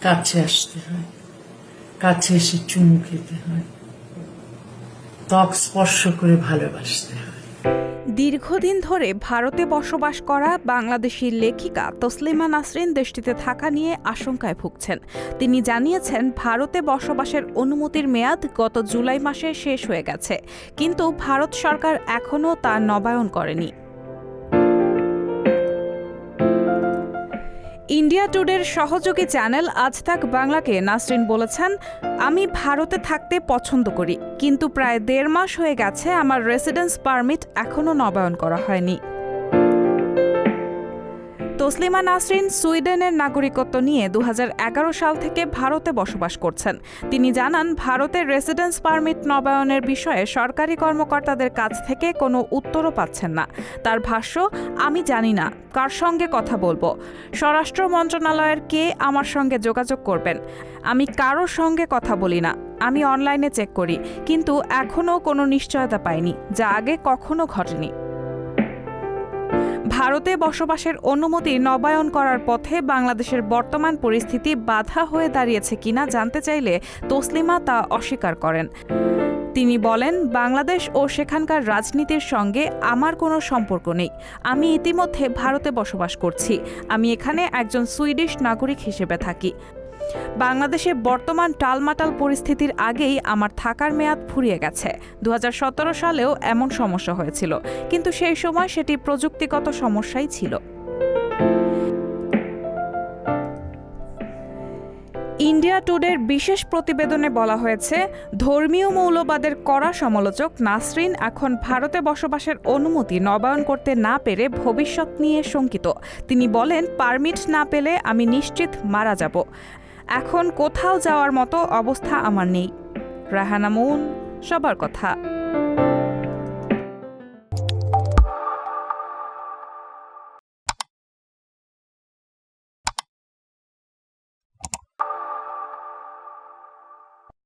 কাছে আসতে হয়, কাছে এসে চুমু খেতে হয়, ত্বক স্পর্শ করে ভালোবাসতে হয়। দীর্ঘদিন ধরে ভারতে বসবাস করা বাংলাদেশি লেখিকা তসলিমা নাসরিন দেশটিতে থাকা নিয়ে আশঙ্কায় ভুগছেন। তিনি জানিয়েছেন, ভারতে বসবাসের অনুমতির মেয়াদ গত জুলাই মাসে শেষ হয়ে গেছে, কিন্তু ভারত সরকার এখনও তা নবায়ন করেনি। ইন্ডিয়া টুডের সহযোগী চ্যানেল আজ তাক বাংলাকে নাসরিন বলেছেন, আমি ভারতে থাকতে পছন্দ করি, কিন্তু প্রায় ১.৫ মাস হয়ে গেছে আমার রেসিডেন্স পারমিট এখনও নবায়ন করা হয়নি। তসলিমা নাসরিন সুইডেনের নাগরিকত্ব নিয়ে ২০১১ সাল থেকে ভারতে বসবাস করছেন। তিনি জানান, ভারতের রেসিডেন্স পারমিট নবায়নের বিষয়ে সরকারি কর্মকর্তাদের কাছ থেকে কোনো উত্তরও পাচ্ছেন না। তার ভাষ্য, আমি জানি না কার সঙ্গে কথা বলবো, স্বরাষ্ট্র মন্ত্রণালয়ের কে আমার সঙ্গে যোগাযোগ করবেন। আমি কারোর সঙ্গে কথা বলি না, আমি অনলাইনে চেক করি, কিন্তু এখনও কোনো নিশ্চয়তা পাইনি, যা আগে কখনো ঘটেনি। ভারতে বসবাসের অনুমতি নবায়ন করার পথে বাংলাদেশের বর্তমান পরিস্থিতি বাধা হয়ে দাঁড়িয়েছে কিনা জানতে চাইলে তসলিমা তা অস্বীকার করেন। তিনি বলেন, বাংলাদেশ ও সেখানকার রাজনীতির সঙ্গে আমার কোনো সম্পর্ক নেই। আমি ইতিমধ্যে ভারতে বসবাস করছি। আমি এখানে একজন সুইডিশ নাগরিক হিসেবে থাকি। বাংলাদেশে বর্তমান টালমাটাল পরিস্থিতির আগেই আমার থাকার মেয়াদ ফুরিয়ে গেছে। ২০১৭ সালেও এমন সমস্যা হয়েছিল, কিন্তু সেই সময় সেটি প্রযুক্তিগত সমস্যাই ছিল। ইন্ডিয়া টুডের বিশেষ প্রতিবেদনে বলা হয়েছে, ধর্মীয় মৌলবাদের কড়া সমালোচক নাসরিন এখন ভারতে বসবাসের অনুমতি নবায়ন করতে না পেরে ভবিষ্যৎ নিয়ে শঙ্কিত। তিনি বলেন, পারমিট না পেলে আমি নিশ্চিত মারা যাব। এখন কোথাও যাওয়ার মতো অবস্থা আমার নেই। রাহানা মুন, সবার কথা।